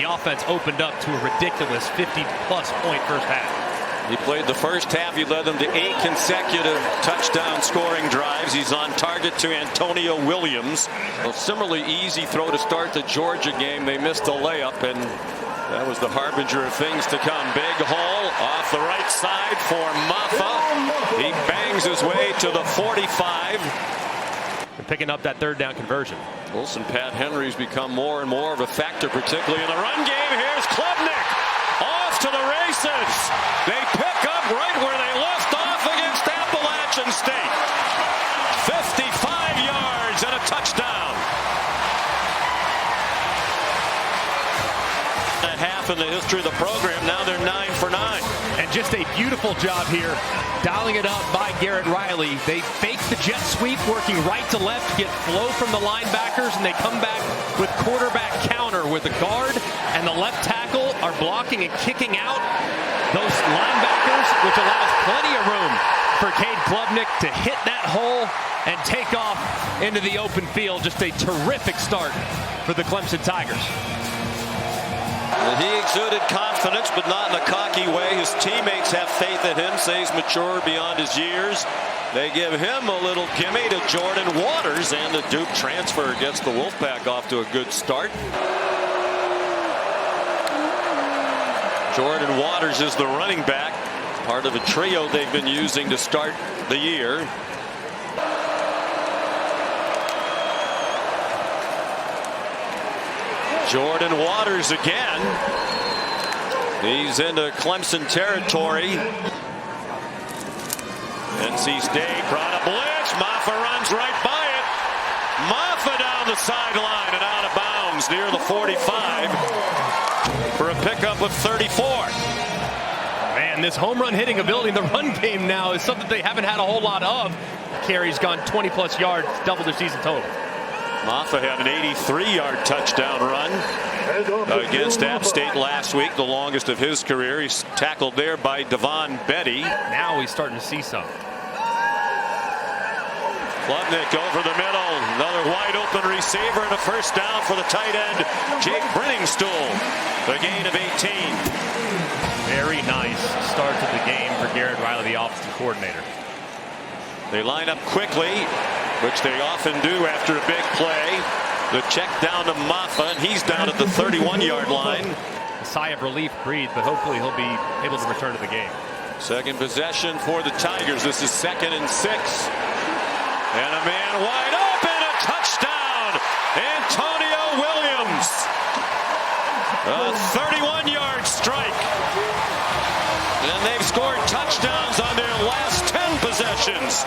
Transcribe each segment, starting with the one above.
the offense opened up to a ridiculous 50-plus point first half. He played the first half. He led them to 8 consecutive touchdown scoring drives. He's on target to Antonio Williams. A similarly easy throw to start the Georgia game. They missed a layup, and that was the harbinger of things to come. Big hole off the right side for Mafah. He bangs his way to the 45. And picking up that third down conversion. Wilson Pat Henry's become more and more of a factor, particularly in the run game. Here's Klubnik off to the races. They pick up right where they left off against Appalachian State. 55 yards and a touchdown. A half in the history of the program. Now they're 9 for 9. And just a beautiful job here, dialing it up by Garrett Riley. They fake the jet sweep, working right to left, get flow from the linebackers, and they come back with quarterback counter with the guard and the left tackle are blocking and kicking out those linebackers, which allows plenty of room for Cade Klubnik to hit that hole and take off into the open field. Just a terrific start for the Clemson Tigers. He exuded confidence, but not in a cocky way. His teammates have faith in him, say he's mature beyond his years. They give him a little gimme to Jordan Waters, and the Duke transfer gets the Wolfpack off to a good start. Jordan Waters is the running back, part of a trio they've been using to start the year. Jordan Waters again. He's into Clemson territory. NC State brought a blitz. Mafah runs right by it. Mafah down the sideline and out of bounds near the 45 for a pickup of 34. Man, this home run hitting ability in the run game now is something they haven't had a whole lot of. Carries gone 20-plus yards, double their season total. Mafah had an 83-yard touchdown run against App State last week, the longest of his career. He's tackled there by Devon Betty. Now he's starting to see some. Klubnik over the middle. Another wide open receiver and a first down for the tight end, Jake Brenningstool. A gain of 18. Very nice start to the game for Garrett Riley, the offensive coordinator. They line up quickly, which they often do after a big play. The check down to Mafah, and he's down at the 31-yard line. A sigh of relief breathed, but hopefully he'll be able to return to the game. Second possession for the Tigers. This is 2nd and 6. And a man wide open, a touchdown! Antonio Williams. A 31-yard strike. And they've scored touchdowns on their last 10 possessions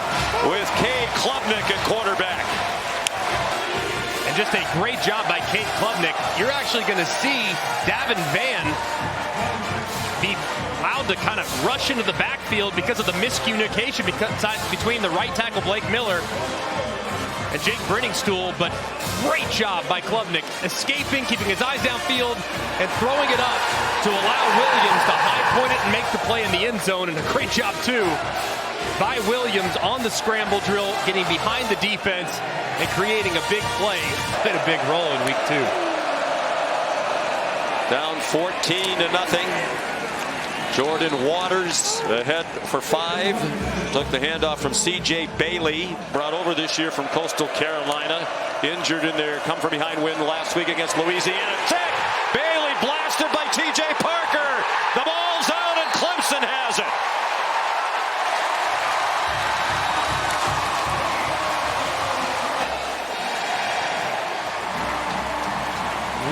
with Cade Klubnik at quarterback. And just a great job by Cade Klubnik. You're actually going to see Davin Vann be allowed to kind of rush into the backfield because of the miscommunication between the right tackle Blake Miller and Jake Brenningstool. But great job by Klubnik, escaping, keeping his eyes downfield, and throwing it up to allow Williams to high point it and make the play in the end zone. And a great job, too, by Williams on the scramble drill, getting behind the defense and creating a big play. Played a big role in week 2. Down 14-0. Jordan Waters ahead for 5. Took the handoff from C.J. Bailey, brought over this year from Coastal Carolina. Injured in their come-from-behind win last week against Louisiana Tech. Bailey blasted by T.J. Parker. The ball's out and Clemson has it.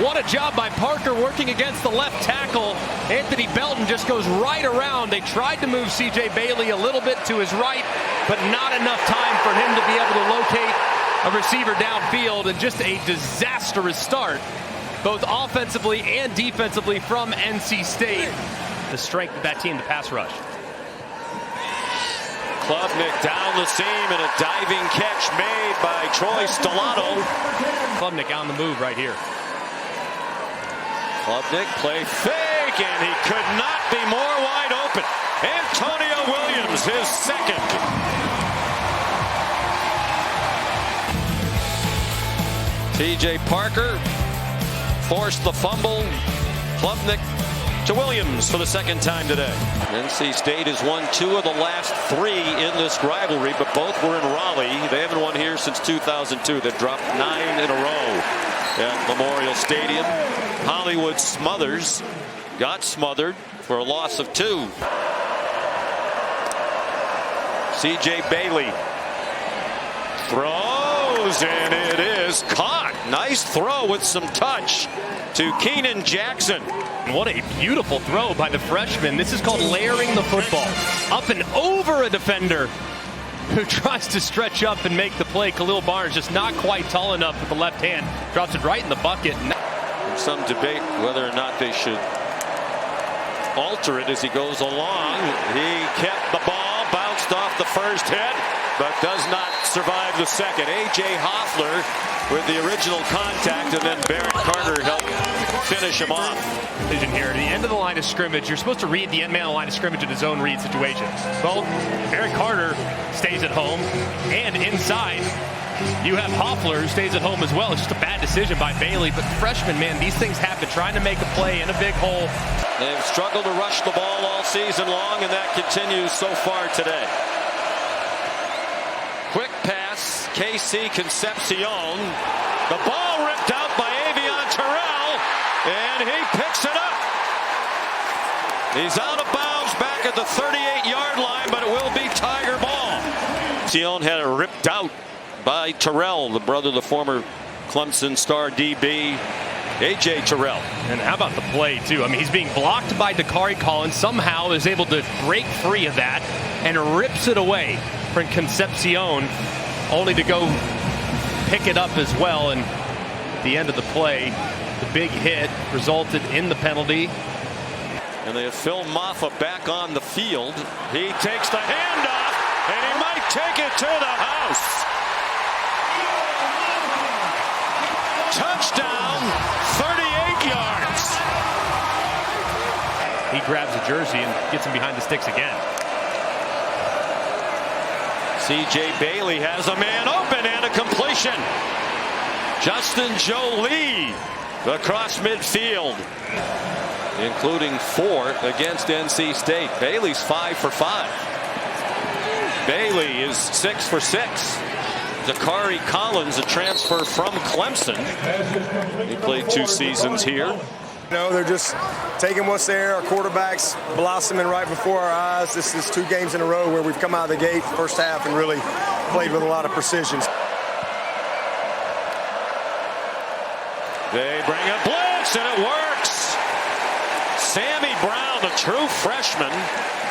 What a job by Parker working against the left tackle. Anthony Belton just goes right around. They tried to move C.J. Bailey a little bit to his right, but not enough time for him to be able to locate a receiver downfield. And just a disastrous start, both offensively and defensively from NC State. The strength of that team, the pass rush. Klubnik down the seam and a diving catch made by Troy Stellato. Klubnik on the move right here. Klubnik play fake, and he could not be more wide open. Antonio Williams, his second. T.J. Parker forced the fumble Klubnik to Williams for the second time today. NC State has won 2 of the last 3 in this rivalry, but both were in Raleigh. They haven't won here since 2002. They've dropped 9 in a row at Memorial Stadium. Hollywood Smothers got smothered for a loss of 2. C.J. Bailey throws, and it is caught. Nice throw with some touch to Keenan Jackson. What a beautiful throw by the freshman. This is called layering the football. Up and over a defender who tries to stretch up and make the play. Khalil Barnes just not quite tall enough with the left hand. Drops it right in the bucket. There's some debate whether or not they should alter it as he goes along. He kept the ball, bounced off the first hit, but does not survive the second. A.J. Hoffler with the original contact, and then Barrett Carter helped finish him off. Vision here. At the end of the line of scrimmage, you're supposed to read the end man of the line of scrimmage in a zone read situation. Well, Barrett Carter stays at home, and inside you have Hoffler who stays at home as well. It's just a bad decision by Bailey, but freshman, man, these things happen. Trying to make a play in a big hole. They've struggled to rush the ball all season long, and that continues so far today. Quick pass, KC Concepcion. The ball ripped out by Avion Terrell, and he picks it up. He's out of bounds back at the 38-yard line, but it will be Tiger ball. Concepcion had it ripped out by Terrell, the brother of the former Clemson star DB, A.J. Terrell. And how about the play, too? I mean, he's being blocked by Dakari Collins, somehow is able to break free of that and rips it away from Concepcion, only to go pick it up as well. And at the end of the play, the big hit resulted in the penalty. And they have Phil Mafah back on the field. He takes the handoff, and he might take it to the house. Touchdown, 38 yards. He grabs the jersey and gets him behind the sticks again. C.J. Bailey has a man open and a completion. Justin Jolie across midfield, including 4 against NC State. Bailey's 5 for 5. Bailey is 6 for 6. Dakari Collins, a transfer from Clemson. He played 2 seasons here. You know, they're just taking what's there. Our quarterback's blossoming right before our eyes. This is 2 games in a row where we've come out of the gate first half and really played with a lot of precision. They bring a blitz, and it works. Sammy Brown, a true freshman,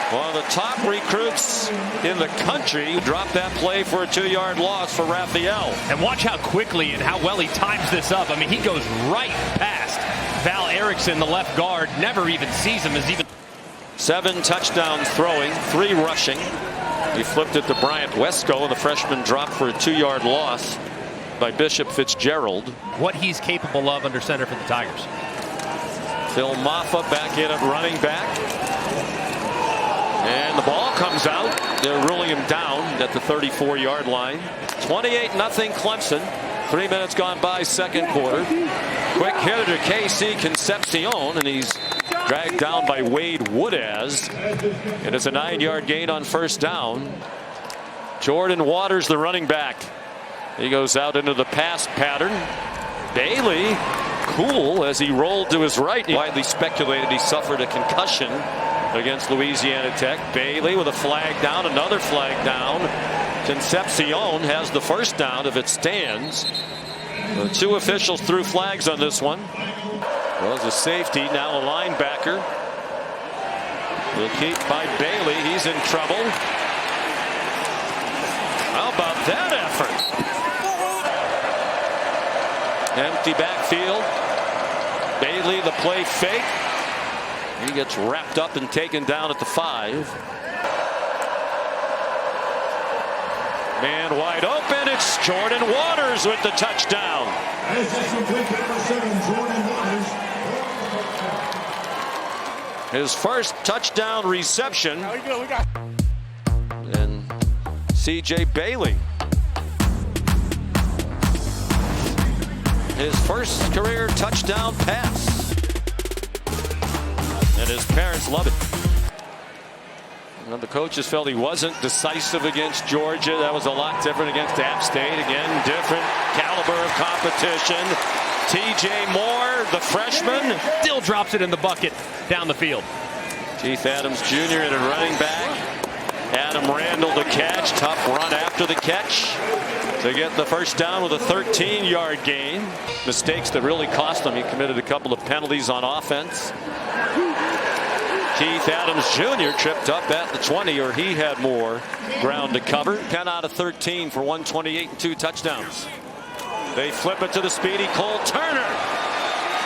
one of the top recruits in the country, dropped that play for a 2-yard loss for Raphael. And watch how quickly and how well he times this up. I mean, he goes right past Val Erickson, the left guard, never even sees him. 7 touchdowns throwing, 3 rushing. He flipped it to Bryant Wesco, and the freshman dropped for a 2-yard loss by Bishop Fitzgerald. What he's capable of under center for the Tigers. Phil Mafah back in at running back. And the ball comes out. They're ruling him down at the 34-yard line. 28-0 Clemson. 3 minutes gone by, second quarter. Quick hitter to KC Concepcion, and he's dragged down by Wade Woodaz. And it's a 9-yard gain on first down. Jordan Waters, the running back. He goes out into the pass pattern. Bailey, cool as he rolled to his right. Widely speculated he suffered a concussion against Louisiana Tech. Bailey with a flag down, another flag down. Concepcion has the first down if it stands. The 2 officials threw flags on this one. Was a safety, now a linebacker. Will keep by Bailey. He's in trouble. How about that effort? Empty backfield. Bailey, the play fake. He gets wrapped up and taken down at the 5. Man wide open. It's Jordan Waters with the touchdown. His first touchdown reception. And C.J. Bailey. His first career touchdown pass. and his parents love it. Well, the coaches felt he wasn't decisive against Georgia. That was a lot different against App State. Again, different caliber of competition. TJ Moore, the freshman, Still drops it in the bucket down the field. Keith Adams Jr. in a running back. Adam Randall to catch. Tough run after the catch to get the first down with a 13-yard gain. Mistakes that really cost him. He committed a couple of penalties on offense. Keith Adams Jr. tripped up at the 20, or he had more ground to cover. 10 out of 13 for 128 and 2 touchdowns. They flip it to the speedy Cole Turner.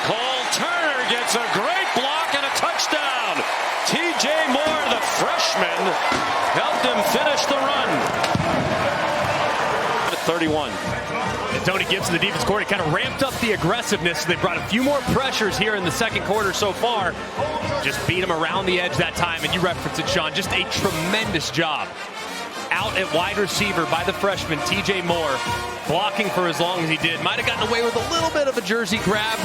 Cole Turner gets a great block and a touchdown. TJ Moore, the freshman, helped him finish the run. At 31. And Tony Gibson, the defense coordinator, kind of ramped up the aggressiveness. They brought a few more pressures here in the second quarter so far. Just beat him around the edge that time. And you referenced it, Sean. Just a tremendous job out at wide receiver by the freshman, TJ Moore, blocking for as long as he did. Might have gotten away with a little bit of a jersey grab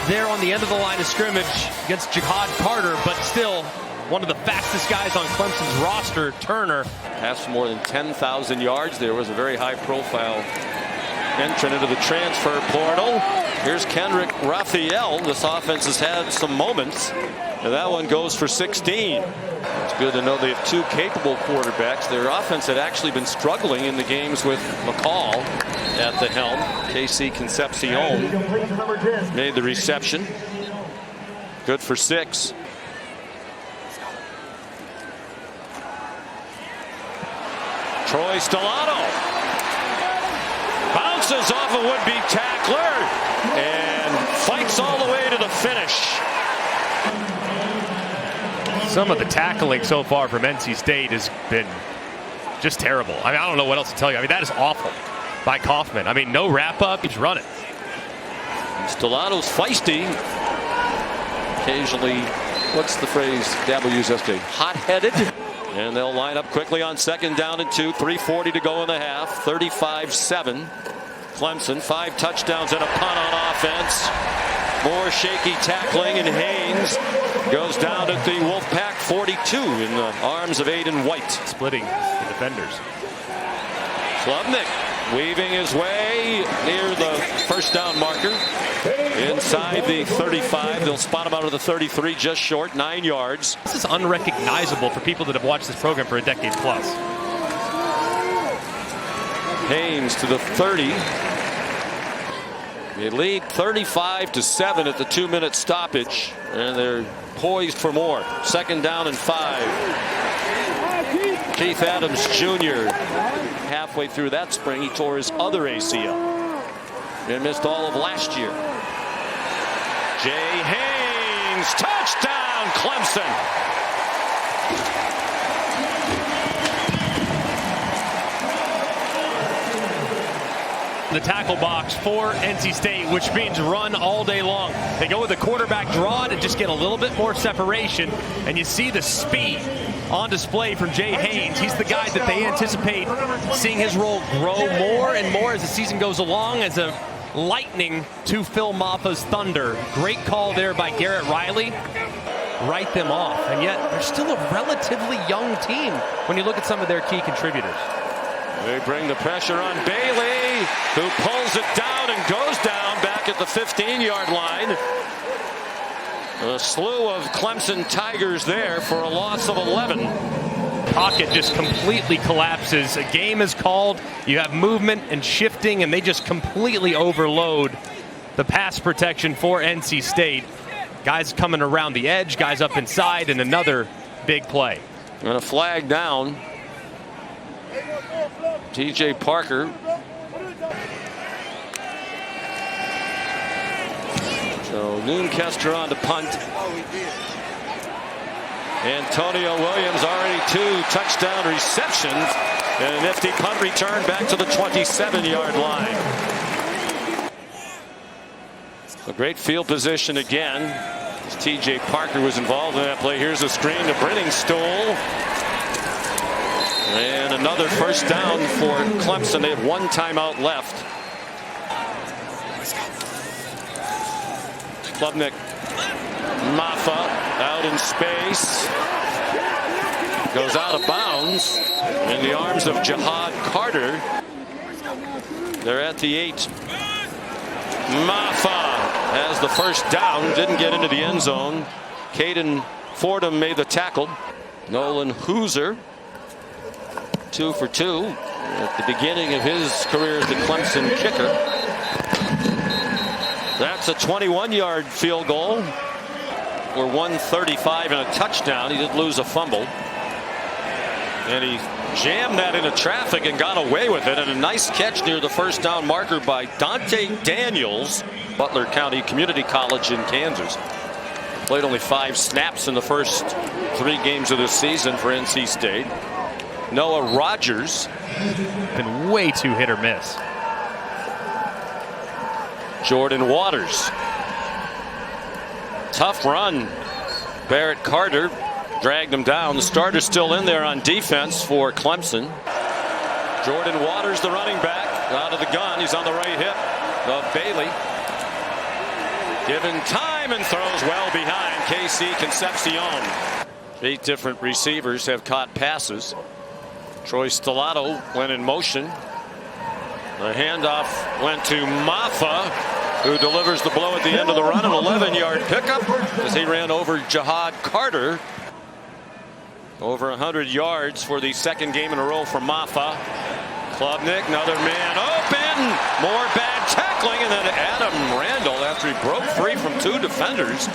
there on the end of the line of scrimmage against Jihad Carter, but still one of the fastest guys on Clemson's roster, Turner. Passed for more than 10,000 yards. There was a very high-profile entrant into the transfer portal. Here's Kendrick Raphael. This offense has had some moments, and that one goes for 16. It's good to know they have 2 capable quarterbacks. Their offense had actually been struggling in the games with McCall at the helm. KC Concepcion made the reception. Good for 6. Troy Stellato bounces off a would-be tackler and fights all the way to the finish. Some of the tackling so far from NC State has been just terrible. I mean, I don't know what else to tell you. I mean, that is awful by Kaufman. I mean, no wrap-up. He's running. Stellato's feisty. Occasionally, what's the phrase Dabo used yesterday? Hot-headed. And they'll line up quickly on 2nd down and 2. 3:40 to go in the half. 35-7. Clemson, 5 touchdowns and a punt on offense. More shaky tackling, and Haynes goes down at the Wolfpack 42 in the arms of Aiden White. Splitting the defenders. Klubnik weaving his way near the first down marker. Inside the 35. They'll spot him out of the 33, just short, 9 yards. This is unrecognizable for people that have watched this program for a decade plus. Haynes to the 30. They lead 35-7 at the 2-minute stoppage, and they're poised for more. 2nd down and 5. Keith Adams Jr. halfway through that spring, he tore his other ACL and missed all of last year. Jay Haynes, touchdown Clemson. The tackle box for NC State, which means run all day long. They go with the quarterback draw and just get a little bit more separation, and you see the speed on display from Jay Haynes. He's the guy that they anticipate seeing his role grow more and more as the season goes along, as a lightning to Phil Mafah's thunder. Great call there by Garrett Riley. Write them off, and yet they're still a relatively young team when you look at some of their key contributors. They bring the pressure on Bailey, who pulls it down and goes down back at the 15-yard line. A slew of Clemson Tigers there for a loss of 11. Pocket just completely collapses. A game is called. You have movement and shifting, and they just completely overload the pass protection for NC State. Guys coming around the edge, guys up inside, and another big play. And a flag down. TJ Parker. So Noonkester on to punt. Antonio Williams already 2 touchdown receptions, and a nifty punt return back to the 27-yard line. A great field position again. As TJ Parker was involved in that play. Here's a screen to Brenningstool. And another first down for Clemson. They have 1 timeout left. Klubnik, Mafah. out in space. Goes out of bounds in the arms of Jihad Carter. They're at the 8. Mafah has the first down. Didn't get into the end zone. Caden Fordham made the tackle. Nolan Hooser, 2 for 2 at the beginning of his career as the Clemson kicker. That's a 21-yard field goal for 135 and a touchdown. He did lose a fumble. And he jammed that into traffic and got away with it. And a nice catch near the first down marker by Dante Daniels, Butler County Community College in Kansas. Played only 5 snaps in the first 3 games of this season for NC State. Noah Rogers. Been way too hit or miss. Jordan Waters. Tough run. Barrett Carter dragged him down. The starter's still in there on defense for Clemson. Jordan Waters, the running back, out of the gun. He's on the right hip of Bailey. Given time and throws well behind KC Concepcion. 8 different receivers have caught passes. Troy Stellato went in motion. The handoff went to Mafah, who delivers the blow at the end of the run. An 11-yard pickup as he ran over Jihad Carter. Over 100 yards for the second game in a row for Mafah. Klubnik, another man open. More bad tackling, and then Adam Randall, after he broke free from 2 defenders.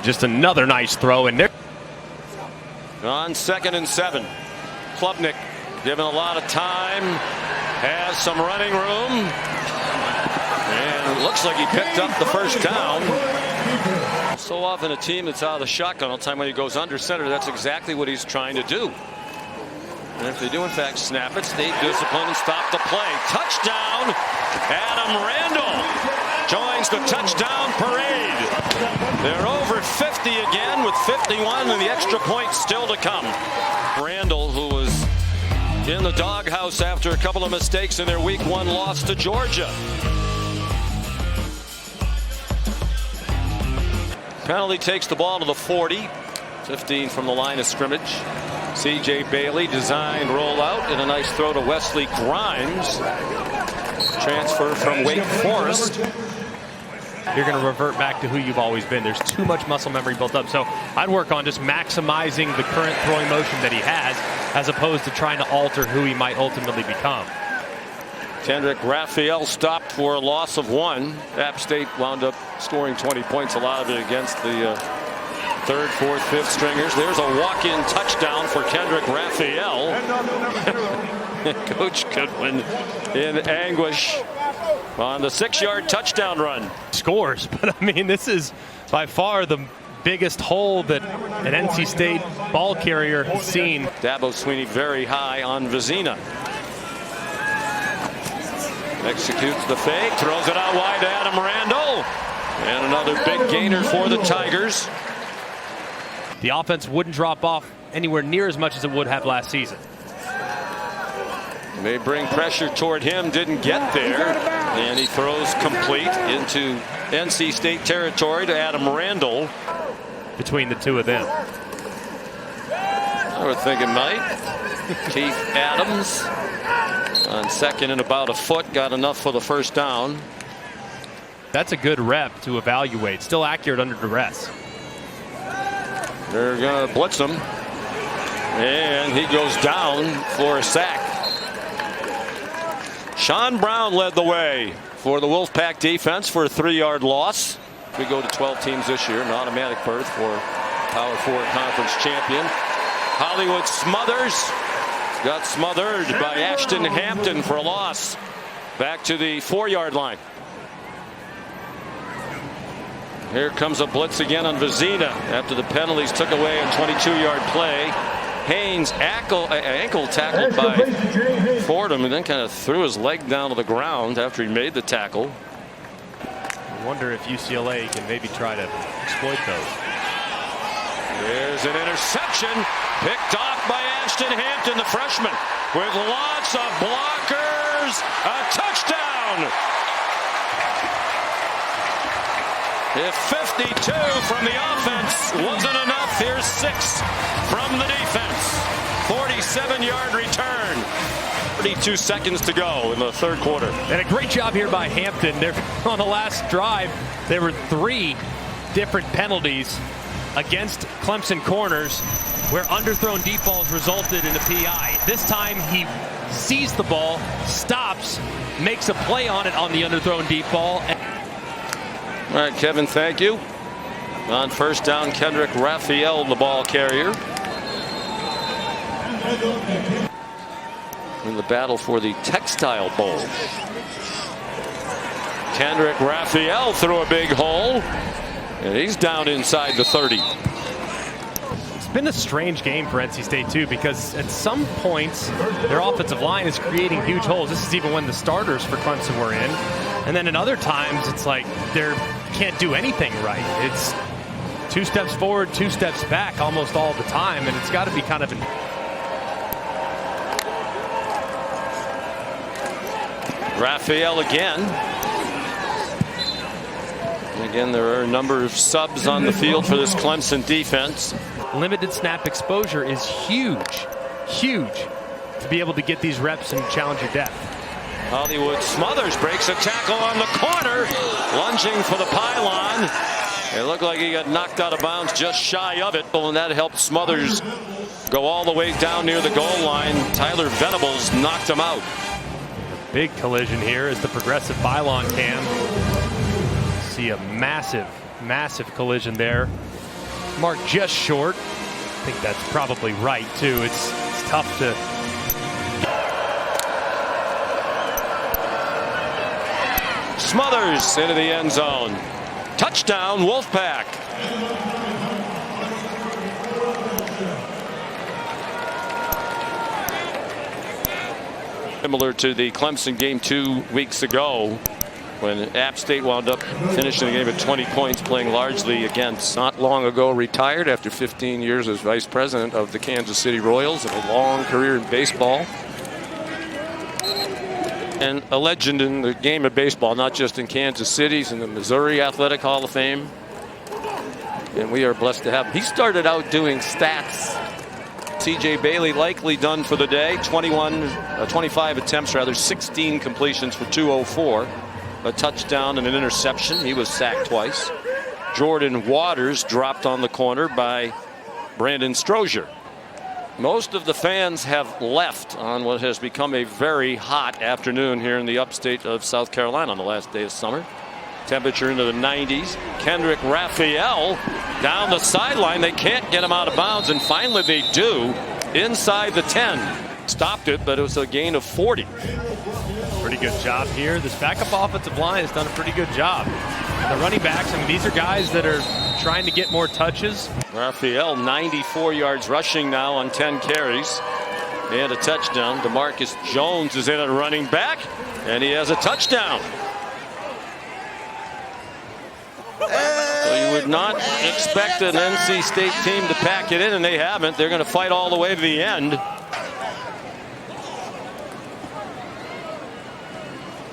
Just another nice throw in there. On 2nd and 7. Klubnik given a lot of time. Has some running room. And it looks like he picked up the first down. So often a team that's out of the shotgun all the time when he goes under center, that's exactly what he's trying to do. And if they do in fact snap it, stay disciplined and stop the play. Touchdown! Adam Randall joins the touchdown parade. They're over 50 again with 51 and the extra point still to come. Randall, who was in the doghouse after a couple of mistakes in their week 1 loss to Georgia. Penalty takes the ball to the 40. 15 from the line of scrimmage. C.J. Bailey designed rollout and a nice throw to Wesley Grimes. Transfer from Wake Forest. You're going to revert back to who you've always been. There's too much muscle memory built up. So I'd work on just maximizing the current throwing motion that he has, as opposed to trying to alter who he might ultimately become. Kendrick Raphael stopped for a loss of 1. App State wound up scoring 20 points, a lot of it against the 3rd, 4th, 5th stringers. There's a walk-in touchdown for Kendrick Raphael. Coach Goodwin in anguish on the 6-yard touchdown run. Scores, but I mean, this is by far the biggest hole that an NC State ball carrier has seen. Dabo Sweeney very high on Vizina. Executes the fake, throws it out wide to Adam Randall. And another big gainer for the Tigers. The offense wouldn't drop off anywhere near as much as it would have last season. They bring pressure toward him, didn't get there. And he throws complete into NC State territory to Adam Randall. Between the two of them, I would think it might. Keith Adams on 2nd and about a foot, got enough for the first down. That's a good rep to evaluate. Still accurate under duress. They're going to blitz him. And he goes down for a sack. Sean Brown led the way for the Wolfpack defense for a 3-yard loss. We go to 12 teams this year, an automatic berth for Power 4 conference champion. Hollywood Smothers got smothered by Ashton Hampton for a loss. Back to the 4-yard line. Here comes a blitz again on Vizina after the penalties took away a 22-yard play. Haynes ankle tackled by Fordham and then kind of threw his leg down to the ground after he made the tackle. I wonder if UCLA can maybe try to exploit those. There's an interception picked off by Ashton Hampton, the freshman, with lots of blockers. A touchdown. If 52 from the offense wasn't enough, here's 6 from the defense. 47-yard return. 32 seconds to go in the third quarter. And a great job here by Hampton. They're on the last drive. There were 3 different penalties against Clemson corners where underthrown deep balls resulted in a PI. This time he sees the ball, stops, makes a play on it on the underthrown deep ball. All right, Kevin, thank you. On first down, Kendrick Raphael, the ball carrier. In the battle for the Textile Bowl. Kendrick Raphael threw a big hole, and he's down inside the 30. It's been a strange game for NC State, too, because at some points their offensive line is creating huge holes. This is even when the starters for Clemson were in. And then in other times, it's like they can't do anything right. It's 2 steps forward, 2 steps back almost all the time, and it's got to be kind of an... Raphael again. Again, there are a number of subs on the field for this Clemson defense. Limited snap exposure is huge, huge to be able to get these reps and challenge your depth. Hollywood Smothers breaks a tackle on the corner, lunging for the pylon. It looked like he got knocked out of bounds just shy of it, and that helped Smothers go all the way down near the goal line. Tyler Venables knocked him out. Big collision here as the progressive pylon cam. See a massive, massive collision there. Marked just short. I think that's probably right, too. It's tough to... Smothers into the end zone. Touchdown, Wolfpack. Similar to the Clemson game 2 weeks ago, when App State wound up finishing the game at 20 points, playing largely against, not long ago retired after 15 years as vice president of the Kansas City Royals and a long career in baseball. And a legend in the game of baseball, not just in Kansas City, he's in the Missouri Athletic Hall of Fame. And we are blessed to have him. He started out doing stats. C.J. Bailey likely done for the day. 25 attempts, rather, 16 completions for 204. A touchdown and an interception. He was sacked twice. Jordan Waters dropped on the corner by Brandon Strozier. Most of the fans have left on what has become a very hot afternoon here in the upstate of South Carolina on the last day of summer. Temperature into the 90s. Kendrick Raphael down the sideline. They can't get him out of bounds, and finally they do inside the 10. Stopped it, but it was a gain of 40. Pretty good job here. This backup offensive line has done a pretty good job. And the running backs, I mean, these are guys that are trying to get more touches. Raphael 94 yards rushing now on 10 carries and a touchdown. Demarcus Jones is in at running back, and he has a touchdown. So you would not expect an NC State team to pack it in, and they haven't. They're going to fight all the way to the end.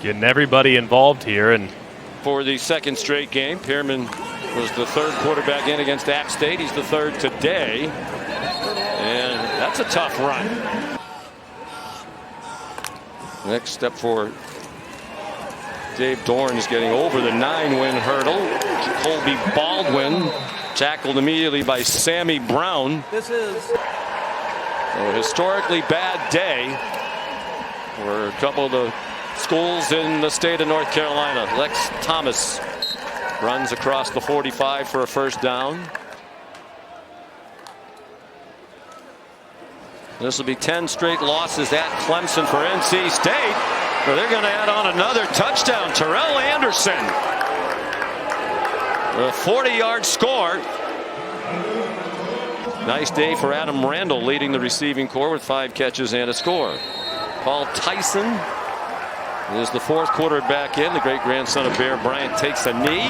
Getting everybody involved here. And for the second straight game, Pearman was the third quarterback in against App State. He's the third today. And that's a tough run. Next step for Dave Dorn is getting over the 9-win hurdle. Colby Baldwin tackled immediately by Sammy Brown. This is a historically bad day for a couple of the schools in the state of North Carolina. Lex Thomas runs across the 45 for a first down. This will be 10 straight losses at Clemson for NC State. Well, they're going to add on another touchdown. Terrell Anderson, a 40-yard score. Nice day for Adam Randall, leading the receiving corps with 5 catches and a score. Paul Tyson is the fourth quarterback in. The great grandson of Bear Bryant takes a knee.